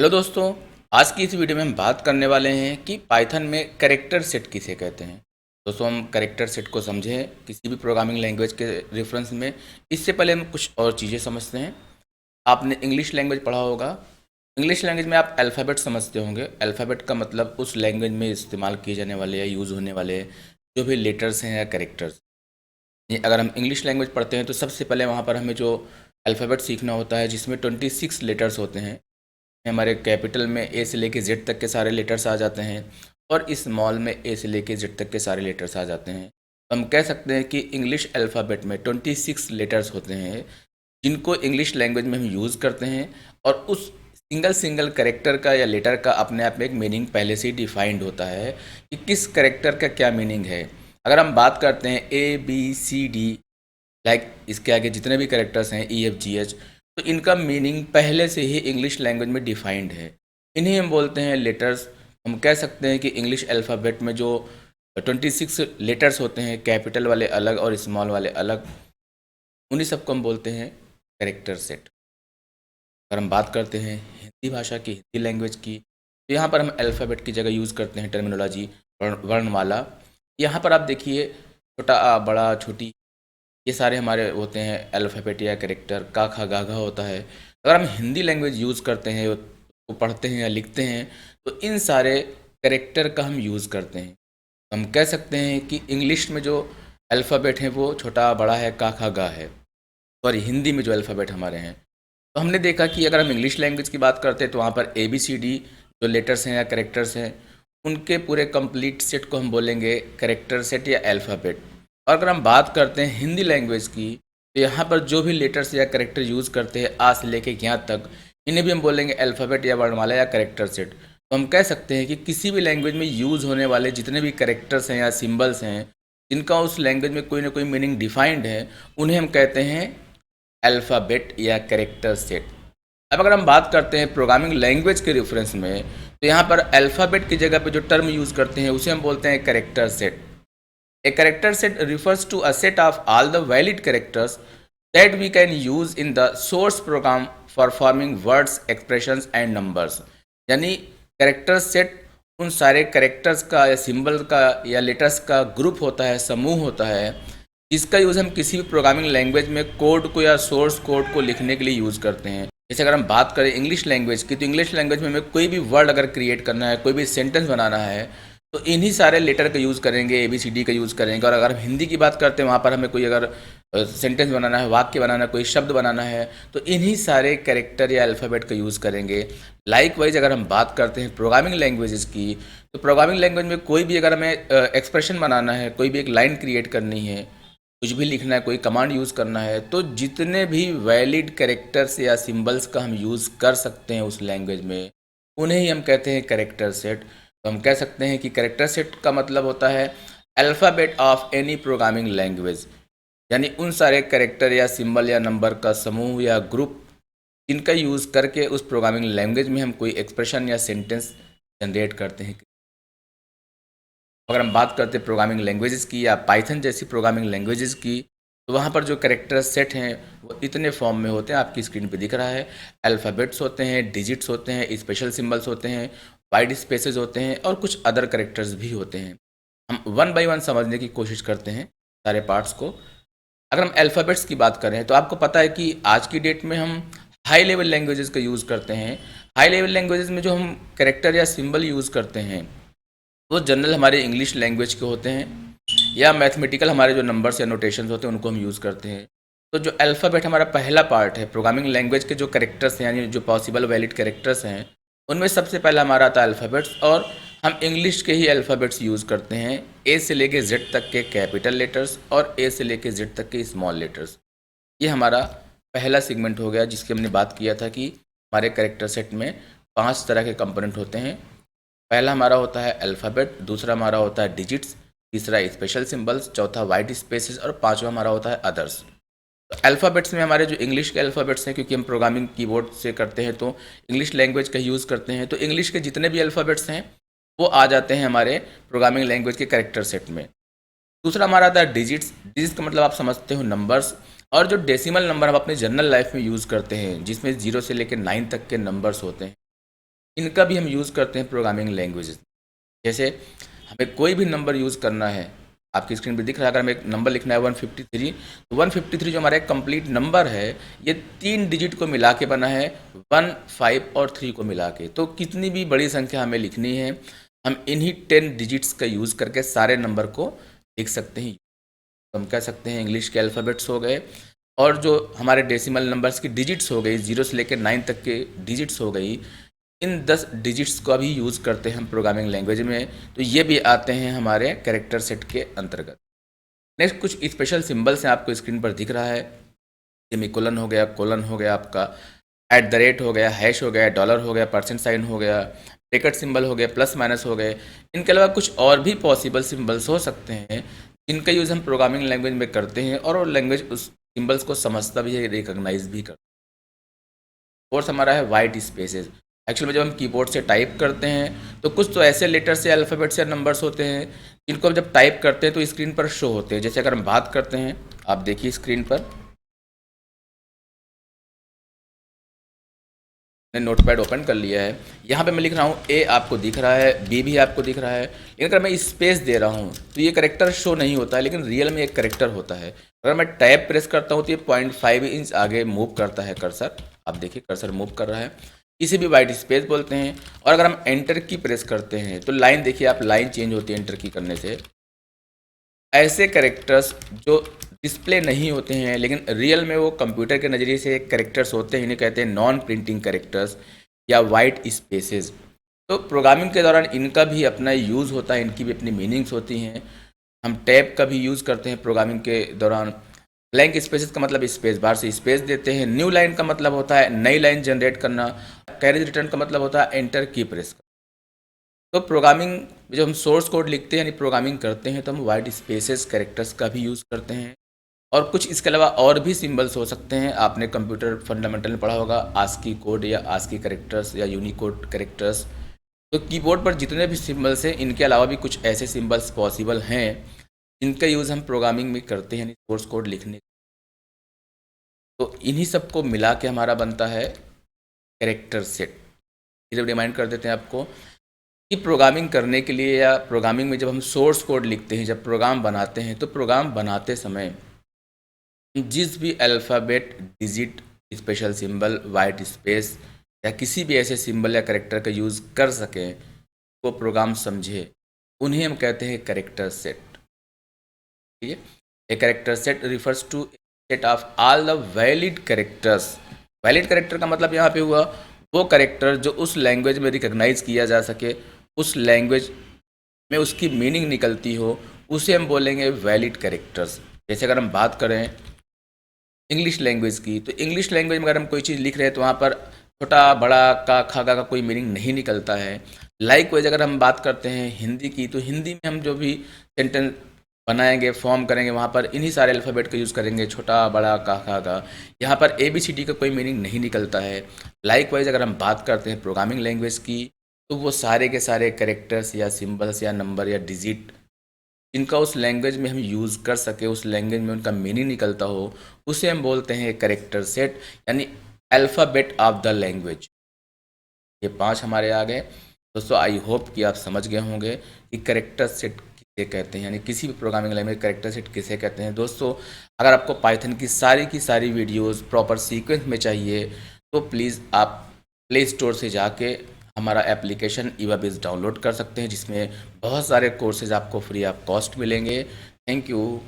Hello दोस्तों। आज की इस वीडियो में हम बात करने वाले हैं कि पाइथन में कैरेक्टर सेट किसे कहते हैं। दोस्तों, हम कैरेक्टर सेट को समझें किसी भी प्रोग्रामिंग लैंग्वेज के रेफरेंस में, इससे पहले हम कुछ और चीज़ें समझते हैं। आपने इंग्लिश लैंग्वेज पढ़ा होगा। इंग्लिश लैंग्वेज में आप अल्फ़ाबेट समझते होंगे। अल्फ़ाबेट का मतलब उस लैंग्वेज में इस्तेमाल किए जाने वाले या यूज़ होने वाले जो भी लेटर्स हैं या कैरेक्टर्स। अगर हम इंग्लिश लैंग्वेज पढ़ते हैं तो सबसे पहले वहाँ पर हमें जो अल्फ़ाबेट सीखना होता है, जिसमें 26 लेटर्स होते हैं। हमारे कैपिटल में ए से लेके जेड तक के सारे लेटर्स आ जाते हैं और स्मॉल में ए से लेके जेड तक के सारे लेटर्स आ जाते हैं। तो हम कह सकते हैं कि इंग्लिश अल्फ़ाबेट में 26 लेटर्स होते हैं, जिनको इंग्लिश लैंग्वेज में हम यूज़ करते हैं। और उस सिंगल सिंगल करेक्टर का या लेटर का अपने आप में एक मीनिंग पहले से ही डिफाइंड होता है कि किस करेक्टर का क्या मीनिंग है। अगर हम बात करते हैं A B C D, like इसके आगे जितने भी करेक्टर्स हैं ई एफ जी एच, तो इनका मीनिंग पहले से ही इंग्लिश लैंग्वेज में डिफाइंड है। इन्हें हम बोलते हैं लेटर्स। हम कह सकते हैं कि इंग्लिश अल्फ़ाबेट में जो 26 लेटर्स होते हैं, कैपिटल वाले अलग और स्मॉल वाले अलग, उन्हीं सबको हम बोलते हैं कैरेक्टर सेट। अगर हम बात करते हैं हिंदी भाषा की, हिंदी लैंग्वेज की, तो यहाँ पर हम अल्फ़ाबेट की जगह यूज़ करते हैं टर्मिनोलॉजी वर्णमाला। यहाँ पर आप देखिए छोटा आ बड़ा छोटी, ये सारे हमारे होते हैं अल्फ़ाबेट या कैरेक्टर। का खा गा घा होता है। अगर हम हिंदी लैंग्वेज यूज़ करते हैं, वो पढ़ते हैं या लिखते हैं, तो इन सारे कैरेक्टर का हम यूज़ करते हैं। हम कह सकते हैं कि इंग्लिश में जो अल्फ़ाबेट हैं वो छोटा बड़ा है, का खा गा है। सॉरी, हिंदी में जो अल्फ़ाबेट हमारे हैं, तो हमने देखा कि अगर हम इंग्लिश लैंग्वेज की बात करते हैं तो वहाँ पर ए बी सी डी जो लेटर्स हैं या कैरेक्टर्स हैं, उनके पूरे कंप्लीट सेट को हम बोलेंगे कैरेक्टर सेट या अल्फ़ाबेट। और अगर हम बात करते हैं हिंदी लैंग्वेज की, तो यहाँ पर जो भी लेटर्स या कैरेक्टर यूज़ करते हैं आ से लेके यहाँ तक, इन्हें भी हम बोलेंगे अल्फ़ाबेट या वर्णमाला या कैरेक्टर सेट। तो हम कह सकते हैं कि किसी भी लैंग्वेज में यूज़ होने वाले जितने भी कैरेक्टर्स हैं या सिम्बल्स हैं, जिनका उस लैंग्वेज में कोई ना कोई मीनिंग डिफाइंड है, उन्हें हम कहते हैं अल्फ़ाबेट या कैरेक्टर सेट। अब अगर हम बात करते हैं प्रोग्रामिंग लैंग्वेज के रेफरेंस में, तो यहाँ पर अल्फ़ाबेट की जगह पे जो टर्म यूज़ करते हैं उसे हम बोलते हैं character set. A character set refers to a set of all the valid characters that we can use in the source program for forming words, expressions and numbers. यानी कैरेक्टर सेट उन सारे characters का या symbol का या letters का group होता है, समूह होता है, जिसका यूज़ हम किसी भी प्रोग्रामिंग लैंग्वेज में कोड को या सोर्स कोड को लिखने के लिए यूज़ करते हैं। जैसे अगर हम बात करें इंग्लिश लैंग्वेज की, तो इंग्लिश लैंग्वेज में हमें कोई भी वर्ड अगर क्रिएट करना है, कोई भी सेंटेंस बनाना है, तो इन्हीं सारे लेटर का यूज़ करेंगे, ए बी सी डी का यूज़ करेंगे। और अगर हम हिंदी की बात करते हैं, वहाँ पर हमें कोई अगर सेंटेंस बनाना है, वाक्य बनाना है, कोई शब्द बनाना है, तो इन्हीं सारे कैरेक्टर या अल्फ़ाबेट का यूज़ करेंगे। लाइक वाइज अगर हम बात करते हैं प्रोग्रामिंग लैंग्वेजेस की, तो प्रोग्रामिंग लैंग्वेज में कोई भी अगर हमें एक्सप्रेशन बनाना है, कोई भी एक लाइन क्रिएट करनी है, कुछ भी लिखना है, कोई कमांड यूज़ करना है, तो जितने भी वैलिड कैरेक्टर्स या सिंबल्स का हम यूज़ कर सकते हैं उस लैंग्वेज में, उन्हें ही हम कहते हैं कैरेक्टर सेट। तो हम कह सकते हैं कि कैरेक्टर सेट का मतलब होता है alphabet of any programming language, यानी उन सारे कैरेक्टर या सिंबल या नंबर का समूह या ग्रुप, जिनका यूज़ करके उस प्रोग्रामिंग लैंग्वेज में हम कोई एक्सप्रेशन या सेंटेंस जनरेट करते हैं। अगर हम बात करते हैं प्रोग्रामिंग लैंग्वेजेस की या पाइथन जैसी प्रोग्रामिंग लैंग्वेजेस की, तो वहाँ पर जो कैरेक्टर सेट हैं वो इतने फॉर्म में होते हैं, आपकी स्क्रीन पे दिख रहा है। अल्फ़ाबेट्स होते हैं, डिजिट्स होते हैं, स्पेशल सिंबल्स होते हैं, वाइड स्पेसेस होते हैं और कुछ अदर कैरेक्टर्स भी होते हैं। हम वन बाय वन समझने की कोशिश करते हैं सारे पार्ट्स को। अगर हम अल्फ़ाबेट्स की बात करें, तो आपको पता है कि आज की डेट में हम हाई लेवल लैंग्वेजेस का यूज़ करते हैं। हाई लेवल लैंग्वेजेस में जो हम कैरेक्टर या सिंबल यूज़ करते हैं, वो जनरल हमारे इंग्लिश लैंग्वेज के होते हैं, या मैथमेटिकल हमारे जो नंबर्स या नोटेशंस होते हैं उनको हम यूज़ करते हैं। तो जो अल्फ़ाबेट हमारा पहला पार्ट है, प्रोग्रामिंग लैंग्वेज के जो कैरेक्टर्स हैं, यानी जो पॉसिबल वैलिड कैरेक्टर्स हैं, उनमें सबसे पहला हमारा आता है अल्फ़ाबेट्स। और हम इंग्लिश के ही अल्फ़ाबेट्स यूज़ करते हैं, ए से लेके जेड तक के कैपिटल लेटर्स और ए से लेके जेड तक के स्मॉल लेटर्स। ये हमारा पहला सेगमेंट हो गया, जिसकी हमने बात किया था कि हमारे कैरेक्टर सेट में 5 तरह के कंपोनेंट होते हैं। पहला हमारा होता है अल्फ़ाबेट, दूसरा हमारा होता है डिजिट्स, तीसरा स्पेशल सिंबल्स, चौथा वाइड स्पेसेस और पांचवा हमारा होता है अदर्स। तो अल्फ़ाबेट्स में हमारे जो इंग्लिश के अल्फ़ाबेट्स हैं, क्योंकि हम प्रोग्रामिंग कीबोर्ड से करते हैं तो इंग्लिश लैंग्वेज का यूज़ करते हैं, तो इंग्लिश के जितने भी अल्फ़ाबेट्स हैं वो आ जाते हैं हमारे प्रोग्रामिंग लैंग्वेज के कैरेक्टर सेट में। दूसरा हमारा आता है डिजिट्स। डिजिट्स का मतलब आप समझते हो नंबर्स, और जो डेसिमल नंबर हम अपने जनरल लाइफ में यूज़ करते हैं, जिसमें 0 से लेकर 9 तक के नंबर्स होते हैं, इनका भी हम यूज़ करते हैं प्रोग्रामिंग लैंग्वेजेस। जैसे हमें कोई भी नंबर यूज़ करना है, आपकी स्क्रीन पे दिख रहा है, अगर हमें एक नंबर लिखना है 153, तो 153 जो हमारा एक कंप्लीट नंबर है, ये 3 डिजिट को मिला के बना है, 1, 5 और 3 को मिला के। तो कितनी भी बड़ी संख्या हमें लिखनी है, हम इन्हीं 10 डिजिट्स का यूज़ करके सारे नंबर को लिख सकते हैं। तो हम कह सकते हैं इंग्लिश के अल्फ़ाबेट्स हो गए, और जो हमारे डेसिमल नंबर्स की डिजिट्स हो गई, 0 से लेकर 9 तक के डिजिट्स हो गई, इन 10 डिजिट्स का भी यूज़ करते हैं हम प्रोग्रामिंग लैंग्वेज में। तो ये भी आते हैं हमारे कैरेक्टर सेट के अंतर्गत। नेक्स्ट कुछ स्पेशल सिंबल्स हैं, आपको स्क्रीन पर दिख रहा है। सेमीकोलन हो गया, कोलन हो गया, आपका एट द रेट हो गया, हैश हो गया, डॉलर हो गया, परसेंट साइन हो गया, ब्रैकेट सिंबल हो गया, प्लस माइनस हो गए। इनके अलावा कुछ और भी पॉसिबल सिंबल्स हो सकते हैं जिनका यूज़ हम प्रोग्रामिंग लैंग्वेज में करते हैं, और वो लैंग्वेज उस सिंबल्स को समझता भी है, रिकॉग्नाइज भी करता है। कोर्स हमारा है वाइट स्पेसेस। एक्चुअल में जब हम कीबोर्ड से टाइप करते हैं तो कुछ तो ऐसे लेटर्स या अल्फ़ाबेट्स या नंबर्स होते हैं जिनको हम जब टाइप करते हैं तो स्क्रीन पर शो होते हैं। जैसे अगर हम बात करते हैं, आप देखिए स्क्रीन पर, मैंने नोटपैड ओपन कर लिया है। यहाँ पे मैं लिख रहा हूँ ए, आपको दिख रहा है, बी भी आपको दिख रहा है, लेकिन अगर मैं स्पेस दे रहा हूँ तो ये करेक्टर शो नहीं होता है, लेकिन रियल में एक करेक्टर होता है। अगर मैं टैब प्रेस करता हूँ तो ये 0.5 इंच आगे मूव करता है कर्सर। आप देखिए कर्सर मूव कर रहा है, इसे भी वाइट स्पेस बोलते हैं। और अगर हम एंटर की प्रेस करते हैं तो लाइन देखिए आप, लाइन चेंज होती है एंटर की करने से। ऐसे कैरेक्टर्स जो डिस्प्ले नहीं होते हैं लेकिन रियल में वो कंप्यूटर के नज़रिए से कैरेक्टर्स होते हैं, इन्हें कहते हैं नॉन प्रिंटिंग कैरेक्टर्स या वाइट स्पेसेस। तो प्रोग्रामिंग के दौरान इनका भी अपना यूज़ होता है, इनकी भी अपनी मीनिंग्स होती हैं। हम टैब का भी यूज़ करते हैं प्रोग्रामिंग के दौरान। ब्लैंक स्पेसेस का मतलब स्पेस बार से स्पेस देते हैं। न्यू लाइन का मतलब होता है नई लाइन जनरेट करना। कैरेज रिटर्न का मतलब होता है एंटर की प्रेस करना। तो प्रोग्रामिंग में जब हम सोर्स कोड लिखते हैं यानी प्रोग्रामिंग करते हैं तो हम वाइट स्पेसेस कैरेक्टर्स का भी यूज़ करते हैं। और कुछ इसके अलावा और भी सिंबल्स हो सकते हैं। आपने कंप्यूटर फंडामेंटल में पढ़ा होगा आस्की कोड या आस्की कैरेक्टर्स या यूनिकोड कैरेक्टर्स। तो कीबोर्ड पर जितने भी सिंबल्स हैं इनके अलावा भी कुछ ऐसे सिंबल्स पॉसिबल हैं जिनका यूज़ हम प्रोग्रामिंग में करते हैं सोर्स कोड लिखने। तो इन्हीं सब को मिला के हमारा बनता है कैरेक्टर सेट। जब रिमाइंड कर देते हैं आपको कि प्रोग्रामिंग करने के लिए या प्रोग्रामिंग में जब हम सोर्स कोड लिखते हैं, जब प्रोग्राम बनाते हैं, तो प्रोग्राम बनाते समय जिस भी alphabet, digit, special symbol, white space या किसी भी ऐसे सिंबल या कैरेक्टर का यूज़ कर सकें, वो प्रोग्राम समझे, उन्हें हम कहते हैं कैरेक्टर सेट। ठीक है, a character set refers to set of all the valid characters. Valid character का मतलब यहाँ पे हुआ वो कैरेक्टर जो उस लैंग्वेज में रिकॉग्नाइज किया जा सके, उस लैंग्वेज में उसकी मीनिंग निकलती हो, उसे हम बोलेंगे वैलिड कैरेक्टर्स। जैसे अगर हम बात करें इंग्लिश लैंग्वेज की, तो इंग्लिश लैंग्वेज में अगर हम कोई चीज़ लिख रहे हैं तो वहाँ पर छोटा बड़ा का खागा का कोई मीनिंग नहीं निकलता है। लाइकवाइज अगर हम बात करते हैं हिंदी की, तो हिंदी में हम जो भी सेंटेंस बनाएंगे, फॉर्म करेंगे, वहाँ पर इन्हीं सारे अल्फ़ाबेट का यूज़ करेंगे, छोटा बड़ा का खागा। यहाँ पर ABCD का कोई मीनिंग नहीं निकलता है। लाइकवाइज अगर हम बात करते हैं प्रोग्रामिंग लैंग्वेज की, तो वो सारे के सारे कैरेक्टर्स या सिंबल्स या नंबर या डिजिट जिनका उस लैंग्वेज में हम यूज़ कर सके, उस लैंग्वेज में उनका मीनिंग निकलता हो, उसे हम बोलते हैं कैरेक्टर सेट, यानी अल्फ़ाबेट ऑफ द लैंग्वेज। ये 5 हमारे आ गए दोस्तों। आई होप कि आप समझ गए होंगे कि कैरेक्टर सेट किसे कहते हैं, यानी किसी भी प्रोग्रामिंग लैंग्वेज कैरेक्टर सेट किसे कहते हैं। दोस्तों अगर आपको पाइथन की सारी वीडियोस प्रॉपर सीक्वेंस में चाहिए तो प्लीज़ आप प्ले स्टोर से जाके हमारा एप्लीकेशन ईवाबिज़ डाउनलोड कर सकते हैं, जिसमें बहुत सारे कोर्सेज आपको फ्री ऑफ कॉस्ट मिलेंगे। Thank you.